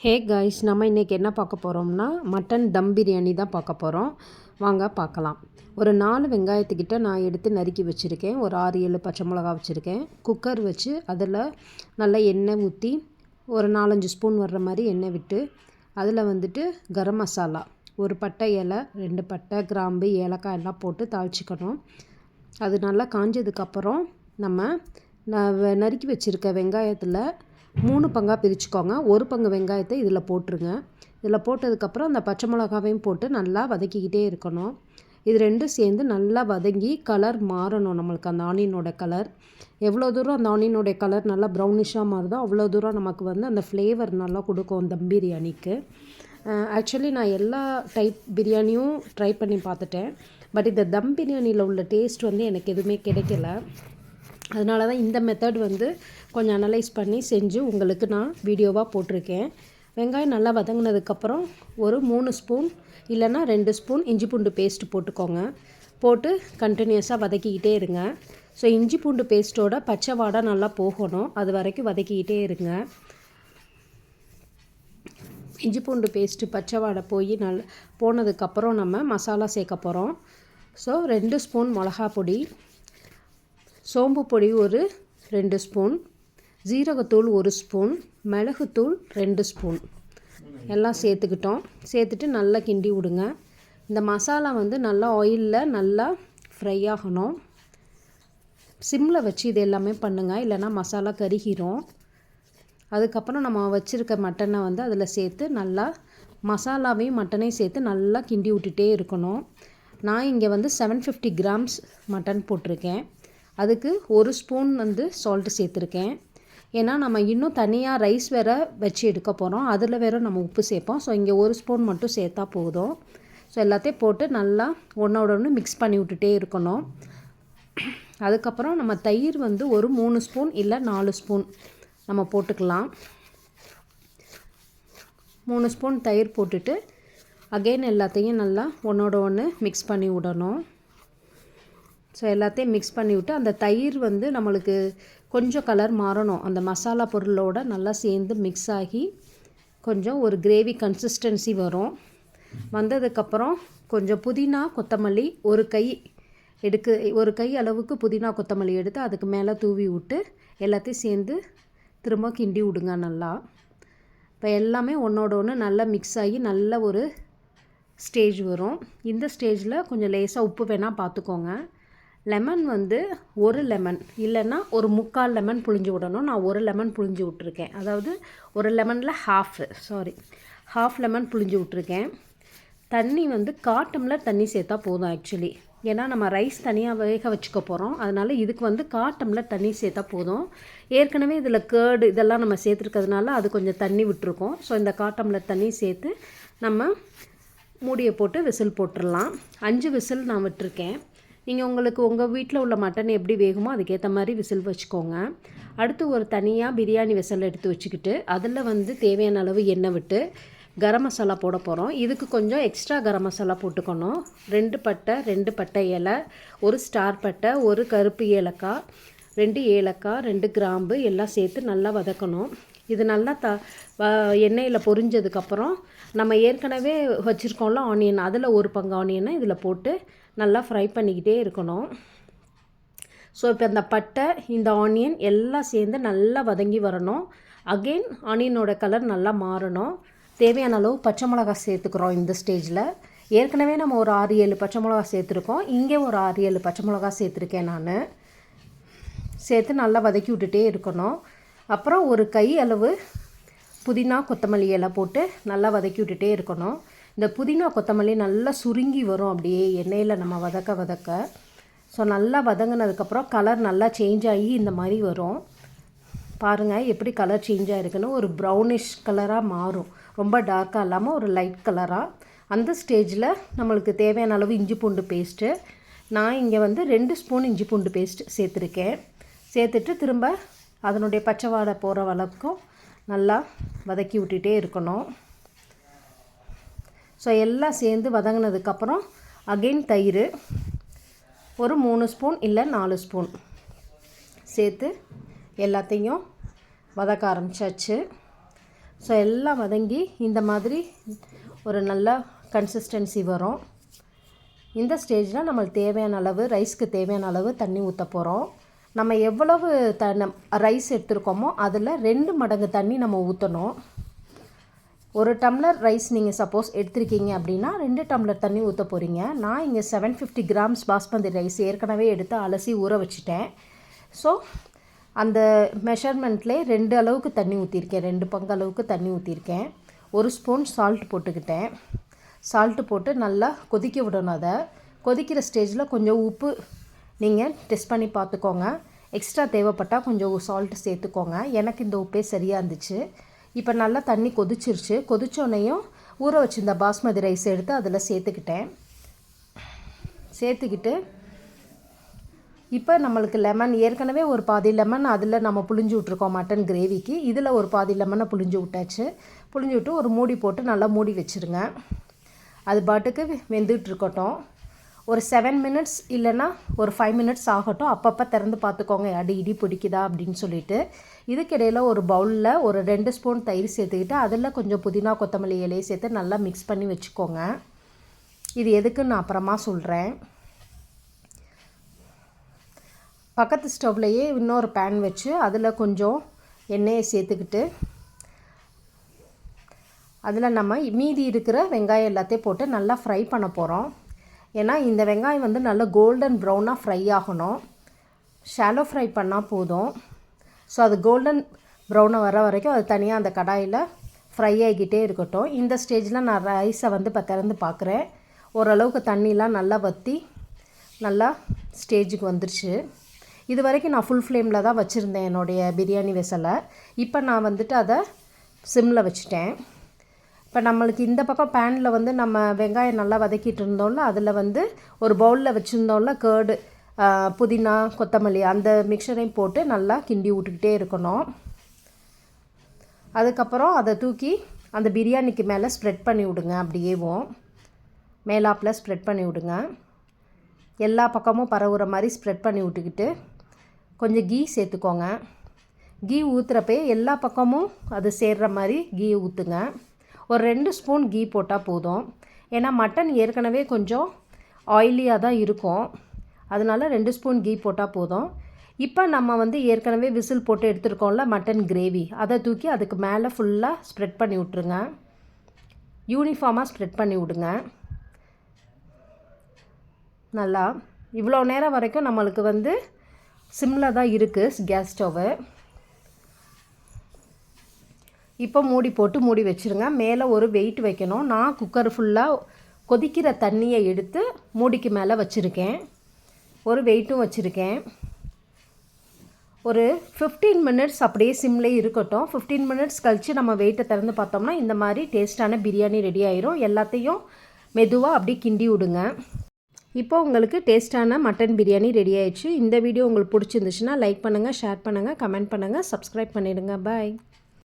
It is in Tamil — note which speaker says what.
Speaker 1: ஹே காய்ஸ், நம்ம இன்றைக்கி என்ன பார்க்க போகிறோம்னா மட்டன் தம் பிரியாணி தான் பார்க்க போகிறோம். வாங்க பார்க்கலாம். ஒரு 4 வெங்காயத்துக்கிட்ட நான் எடுத்து நறுக்கி வச்சுருக்கேன். ஒரு 6-7 பச்சை மிளகா வச்சுருக்கேன். குக்கர் வச்சு அதில் நல்லா எண்ணெய் ஊற்றி ஒரு 4-5 ஸ்பூன் வர்ற மாதிரி எண்ணெய் விட்டு அதில் வந்துட்டு கரம் மசாலா, ஒரு பட்டை இலை, 2 பட்டை, கிராம்பு, ஏலக்காய் எல்லாம் போட்டு தாளிச்சிக்கணும். அது நல்லா காஞ்சதுக்கப்புறம் நம்ம நறுக்கி வச்சுருக்க வெங்காயத்தில் 3 பங்காக பிரிச்சுக்கோங்க. ஒரு பங்கு வெங்காயத்தை இதில் போட்டுருங்க. இதில் போட்டதுக்கப்புறம் அந்த பச்சை மிளகாவையும் போட்டு நல்லா வதக்கிக்கிட்டே இருக்கணும். இது ரெண்டும் சேர்ந்து நல்லா வதங்கி கலர் மாறணும். நம்மளுக்கு அந்த ஆனியனோட கலர் எவ்வளோ தூரம் அந்த ஆனியனோடைய கலர் நல்லா ப்ரௌனிஷாக மாறுதோ அவ்வளோ தூரம் நமக்கு வந்து அந்த ஃப்ளேவர் நல்லா கொடுக்கும் தம் பிரியாணிக்கு. ஆக்சுவலி நான் எல்லா டைப் பிரியாணியும் ட்ரை பண்ணி பார்த்துட்டேன். பட் இந்த தம் பிரியாணியில் உள்ள டேஸ்ட் வந்து எனக்கு எதுவுமே கிடைக்கல. அதனால தான் இந்த மெத்தட் வந்து கொஞ்சம் அனலைஸ் பண்ணி செஞ்சு உங்களுக்கு நான் வீடியோவாக போட்டிருக்கேன். வெங்காயம் நல்லா வதங்கினதுக்கப்புறம் ஒரு 3 ஸ்பூன் இல்லைன்னா 2 ஸ்பூன் இஞ்சி பூண்டு பேஸ்ட் போட்டுக்கோங்க. போட்டு கண்டினியூஸாக வதக்கிக்கிட்டே இருங்க. ஸோ இஞ்சி பூண்டு பேஸ்ட்டோட பச்சை வாடை நல்லா போகணும். அது வரைக்கும் வதக்கிக்கிட்டே இருங்க. இஞ்சி பூண்டு பேஸ்ட்டு பச்சை வாடை போய் போனதுக்கப்புறம் நம்ம மசாலா சேர்க்க போகிறோம். ஸோ 2 ஸ்பூன் மிளகா பொடி, சோம்பு பொடி ஒரு 2 ஸ்பூன், ஜீரகத்தூள் 1 ஸ்பூன், மிளகுத்தூள் 2 ஸ்பூன் எல்லாம் சேர்த்துக்கிட்டோம். சேர்த்துட்டு நல்லா கிண்டி விடுங்க. இந்த மசாலா வந்து நல்லா ஆயிலில் நல்லா ஃப்ரை ஆகணும். சிம்மில் வச்சு இது எல்லாமே பண்ணுங்கள், இல்லைனா மசாலா கருகிரும். அதுக்கப்புறம் நம்ம வச்சுருக்க மட்டனை வந்து அதில் சேர்த்து நல்லா மசாலாவையும் மட்டனையும் சேர்த்து நல்லா கிண்டி விட்டுட்டே இருக்கணும். நான் இங்கே வந்து 750 கிராம்ஸ் மட்டன் போட்டிருக்கேன். அதுக்கு 1 ஸ்பூன் வந்து சால்ட்டு சேர்த்துருக்கேன். ஏன்னா நம்ம இன்னும் தனியாக ரைஸ் வேறு வச்சு எடுக்க போகிறோம். அதில் வேறு நம்ம உப்பு சேர்ப்போம். ஸோ இங்கே 1 ஸ்பூன் மட்டும் சேர்த்தா போதும். ஸோ எல்லாத்தையும் போட்டு நல்லா ஒன்றோட ஒன்று மிக்ஸ் பண்ணி விட்டுட்டே இருக்கணும். அதுக்கப்புறம் நம்ம தயிர் வந்து ஒரு 3 ஸ்பூன் இல்லை 4 ஸ்பூன் நம்ம போட்டுக்கலாம். 3 ஸ்பூன் தயிர் போட்டுட்டு அகெயின் எல்லாத்தையும் நல்லா ஒன்றோட ஒன்று மிக்ஸ் பண்ணி விடணும். ஸோ எல்லாத்தையும் மிக்ஸ் பண்ணி விட்டு அந்த தயிர் வந்து நம்மளுக்கு கொஞ்சம் கலர் மாறணும். அந்த மசாலா பொருளோட நல்லா சேர்ந்து மிக்ஸ் ஆகி கொஞ்சம் ஒரு கிரேவி கன்சிஸ்டன்சி வரும். வந்ததுக்கப்புறம் கொஞ்சம் புதினா கொத்தமல்லி ஒரு கை அளவுக்கு புதினா கொத்தமல்லி எடுத்து அதுக்கு மேலே தூவி விட்டு எல்லாத்தையும் சேர்ந்து திரும்ப கிண்டி விடுங்க நல்லா. இப்போ எல்லாமே ஒன்றோட ஒன்று நல்லா மிக்ஸ் ஆகி நல்ல ஒரு ஸ்டேஜ் வரும். இந்த ஸ்டேஜில் கொஞ்சம் லேசாக உப்பு வேணால் பார்த்துக்கோங்க. லெமன் வந்து ஒரு லெமன் இல்லைன்னா ஒரு 3/4 லெமன் புழிஞ்சு விடணும். நான் ஒரு லெமன் புழிஞ்சு விட்ருக்கேன். அதாவது ஒரு லெமனில் ஹாஃப் லெமன் புழிஞ்சு விட்ருக்கேன். தண்ணி வந்து 1/4 டம்ளர் தண்ணி சேர்த்தா போதும் ஆக்சுவலி. ஏன்னா நம்ம ரைஸ் தனியாக வேக வச்சுக்க போகிறோம். அதனால் இதுக்கு வந்து 1/4 டம்ளர் தண்ணி சேர்த்தா போதும். ஏற்கனவே இதில் கேர்டு இதெல்லாம் நம்ம சேர்த்துருக்கிறதுனால அது கொஞ்சம் தண்ணி விட்டுருக்கோம். ஸோ இந்த 1/4 டம்ளர் தண்ணி சேர்த்து நம்ம மூடியை போட்டு விசில் போட்டுடலாம். 5 விசில் நான் விட்டுருக்கேன். நீங்கள் உங்கள் வீட்டில் உள்ள மட்டன் எப்படி வேகுமோ அதுக்கேற்ற மாதிரி விசில் வச்சுக்கோங்க. அடுத்து ஒரு தனியாக பிரியாணி விசில் எடுத்து வச்சுக்கிட்டு அதில் வந்து தேவையான அளவு எண்ணெய் விட்டு கரம் மசாலா போட போகிறோம். இதுக்கு கொஞ்சம் எக்ஸ்ட்ரா கரம் மசாலா போட்டுக்கணும். 2 பட்டை இலை, 1 ஸ்டார் பட்டை, 1 கருப்பு ஏலக்காய், 2 ஏலக்காய், 2 கிராம்பு எல்லாம் சேர்த்து நல்லா வதக்கணும். இது நல்லா எண்ணெயில் பொரிஞ்சதுக்கப்புறம் நம்ம ஏற்கனவே வச்சுருக்கோம்ல ஆனியன், அதில் 1 பங்கு ஆனியனை இதில் போட்டு நல்லா ஃப்ரை பண்ணிக்கிட்டே இருக்கணும். ஸோ இப்போ இந்த பட்டை, இந்த ஆனியன் எல்லாம் சேர்ந்து நல்லா வதங்கி வரணும். அகெயின் ஆனியனோட கலர் நல்லா மாறணும். தேவையான அளவு பச்சை மிளகா சேர்த்துக்கிறோம் இந்த ஸ்டேஜில். ஏற்கனவே நம்ம ஒரு 6-7 பச்சை மிளகா சேர்த்துருக்கோம். இங்கே ஒரு 6-7 பச்சை மிளகா சேர்த்துருக்கேன் நான். சேர்த்து நல்லா வதக்கி விட்டுட்டே இருக்கணும். அப்புறம் ஒரு கை அளவு புதினா கொத்தமல்லி இலை போட்டு நல்லா வதக்கி விட்டுட்டே இருக்கணும். இந்த புதினா கொத்தமல்லி நல்லா சுருங்கி வரும் அப்படியே எண்ணெயில் நம்ம வதக்க. ஸோ நல்லா வதங்கினதுக்கப்புறம் கலர் நல்லா சேஞ்ச் ஆகி இந்த மாதிரி வரும். பாருங்கள் எப்படி கலர் சேஞ்ச் ஆகிருக்குன்னு. ஒரு ப்ரௌனிஷ் கலராக மாறும். ரொம்ப டார்க்காக இல்லாமல் ஒரு லைட் கலராக. அந்த ஸ்டேஜில் நம்மளுக்கு தேவையான அளவு இஞ்சி பூண்டு பேஸ்ட்டு, நான் இங்கே வந்து 2 ஸ்பூன் இஞ்சி பூண்டு பேஸ்ட் சேர்த்துருக்கேன். சேர்த்துட்டு திரும்ப அதனுடைய பச்சை வாடை போகிற வரைக்கும் நல்லா வதக்கி விட்டுட்டே இருக்கணும். ஸோ எல்லாம் சேர்ந்து வதங்கினதுக்கப்புறம் அகெயின் தயிர் ஒரு 3 ஸ்பூன் இல்லை 4 ஸ்பூன் சேர்த்து எல்லாத்தையும் வதக்க ஆரம்பிச்சாச்சு. ஸோ எல்லாம் வதங்கி இந்த மாதிரி ஒரு நல்ல கன்சிஸ்டன்சி வரும். இந்த ஸ்டேஜில் நம்மளுக்கு தேவையான அளவு, ரைஸ்க்கு தேவையான அளவு தண்ணி ஊற்ற போகிறோம். நம்ம எவ்வளவு ரைஸ் எடுத்துருக்கோமோ அதில் 2 மடங்கு தண்ணி நம்ம ஊற்றணும். 1 டம்ளர் ரைஸ் நீங்கள் சப்போஸ் எடுத்துருக்கீங்க அப்படின்னா 2 டம்ளர் தண்ணி ஊற்ற போகிறீங்க. நான் இங்கே 750 கிராம்ஸ் பாஸ்மதி ரைஸ் ஏற்கனவே எடுத்து அலசி ஊற வச்சுட்டேன். ஸோ அந்த மெஷர்மெண்ட்லேயே 2 அளவுக்கு தண்ணி ஊற்றிருக்கேன், 2 பங்கு அளவுக்கு தண்ணி ஊற்றிருக்கேன். 1 ஸ்பூன் சால்ட் போட்டுக்கிட்டேன். சால்ட்டு போட்டு நல்லா கொதிக்க விடணும். அதை கொதிக்கிற ஸ்டேஜில் கொஞ்சம் உப்பு நீங்கள் டெஸ்ட் பண்ணி பார்த்துக்கோங்க. எக்ஸ்ட்ரா தேவைப்பட்டால் கொஞ்சம் சால்ட்டு சேர்த்துக்கோங்க. எனக்கு இந்த உப்பே சரியாக இருந்துச்சு. இப்போ நல்லா தண்ணி கொதிச்சிருச்சு. கொதிச்சோன்னையும் ஊற வச்சுருந்த பாஸ்மதி ரைஸ் எடுத்து அதில் சேர்த்துக்கிட்டு இப்போ நம்மளுக்கு லெமன், ஏற்கனவே ஒரு பாதி லெமன் அதில் நம்ம புழிஞ்சு விட்ருக்கோம் மட்டன் கிரேவிக்கு. இதில் ஒரு பாதி லெமனை புழிஞ்சு விட்டாச்சு. புழிஞ்சு விட்டு ஒரு மூடி போட்டு நல்லா மூடி வச்சுருங்க. அது பாட்டுக்கு வெந்துட்டுருக்கட்டும். ஒரு 7 மினிட்ஸ் இல்லைன்னா ஒரு 5 மினிட்ஸ் ஆகட்டும். அப்பப்போ திறந்து பார்த்துக்கோங்க இடி பிடிக்குதா அப்படின்னு சொல்லிட்டு. இதுக்கிடையில் ஒரு பவுலில் ஒரு 2 ஸ்பூன் தயிர் சேர்த்துக்கிட்டு அதில் கொஞ்சம் புதினா கொத்தமல்லி இலையை சேர்த்து நல்லா மிக்ஸ் பண்ணி வச்சுக்கோங்க. இது எதுக்குன்னு நான் அப்புறமா சொல்கிறேன். பக்கத்து ஸ்டவ்லையே இன்னொரு பேன் வச்சு அதில் கொஞ்சம் எண்ணெயை சேர்த்துக்கிட்டு அதில் நம்ம மீதி இருக்கிற வெங்காயம் எல்லாத்தையும் போட்டு நல்லா ஃப்ரை பண்ண போகிறோம். ஏன்னா இந்த வெங்காயம் வந்து நல்லா கோல்டன் ப்ரௌனாக ஃப்ரை ஆகணும். ஷாலோ ஃப்ரை பண்ணால் போதும். ஸோ அது கோல்டன் ப்ரௌனாக வர வரைக்கும் அது தனியாக அந்த கடாயில் ஃப்ரை ஆகிக்கிட்டே இருக்கட்டும். இந்த ஸ்டேஜில் நான் ரைஸை வந்து இப்போ திறந்து பார்க்குறேன். ஓரளவுக்கு தண்ணிலாம் நல்லா வற்றி நல்லா ஸ்டேஜுக்கு வந்துருச்சு. இது வரைக்கும் நான் ஃபுல் ஃப்ளேமில் தான் வச்சுருந்தேன் என்னுடைய பிரியாணி வெசலை. இப்போ நான் வந்துட்டு அதை சிம்மில் வச்சுட்டேன். இப்போ நம்மளுக்கு இந்த பக்கம் பேனில் வந்து நம்ம வெங்காயம் நல்லா வதக்கிட்டு இருந்தோம்ல, அதில் வந்து ஒரு பவுலில் வச்சுருந்தோம்ல கேர்டு, புதினா கொத்தமல்லி அந்த மிக்சரையும் போட்டு நல்லா கிண்டி விட்டுக்கிட்டே இருக்கணும். அதுக்கப்புறம் அதை தூக்கி அந்த பிரியாணிக்கு மேலே ஸ்ப்ரெட் பண்ணி விடுங்க. அப்படியேவும் மேலாப்பில் ஸ்ப்ரெட் பண்ணி விடுங்க. எல்லா பக்கமும் பரவுற மாதிரி ஸ்ப்ரெட் பண்ணி விட்டுக்கிட்டு கொஞ்சம் கீ சேர்த்துக்கோங்க. கீ ஊற்றுறப்பே எல்லா பக்கமும் அது சேர்கிற மாதிரி கீ ஊற்றுங்க. ஒரு 2 ஸ்பூன் கீ போட்டால் போதும். ஏன்னா மட்டன் ஏற்கனவே கொஞ்சம் ஆயிலியாக தான் இருக்கும். அதனால் 2 ஸ்பூன் கீ போட்டால் போதும். இப்போ நம்ம வந்து ஏற்கனவே விசில் போட்டு எடுத்துருக்கோம்ல மட்டன் கிரேவி, அதை தூக்கி அதுக்கு மேலே ஃபுல்லாக ஸ்ப்ரெட் பண்ணி விட்ருங்க. யூனிஃபார்மாக ஸ்ப்ரெட் பண்ணி விடுங்க. நல்லா இவ்வளோ நேரம் வரைக்கும் நம்மளுக்கு வந்து சிம்மில் தான் இருக்குது கேஸ் ஸ்டவ்வு. இப்போ மூடி போட்டு மூடி வச்சுருங்க. மேலே ஒரு வெயிட் வைக்கணும். நான் குக்கர் ஃபுல்லாக கொதிக்கிற தண்ணியை எடுத்து மூடிக்கு மேலே வச்சுருக்கேன். ஒரு வெயிட்டும் வச்சுருக்கேன். ஒரு 15 மினிட்ஸ் அப்படியே சிம்லேயே இருக்கட்டும். 15 மினிட்ஸ் கழித்து நம்ம வெயிட்டை திறந்து பார்த்தோம்னா இந்த மாதிரி டேஸ்ட்டான பிரியாணி ரெடி ஆயிரும். எல்லாத்தையும் மெதுவாக அப்படியே கிண்டி விடுங்க. இப்போ உங்களுக்கு டேஸ்ட்டான மட்டன் பிரியாணி ரெடி ஆயிடுச்சு. இந்த வீடியோ உங்களுக்கு பிடிச்சிருந்துச்சுன்னா லைக் பண்ணுங்கள், ஷேர் பண்ணுங்கள், கமெண்ட் பண்ணுங்கள், சப்ஸ்கிரைப் பண்ணிடுங்க. பாய்.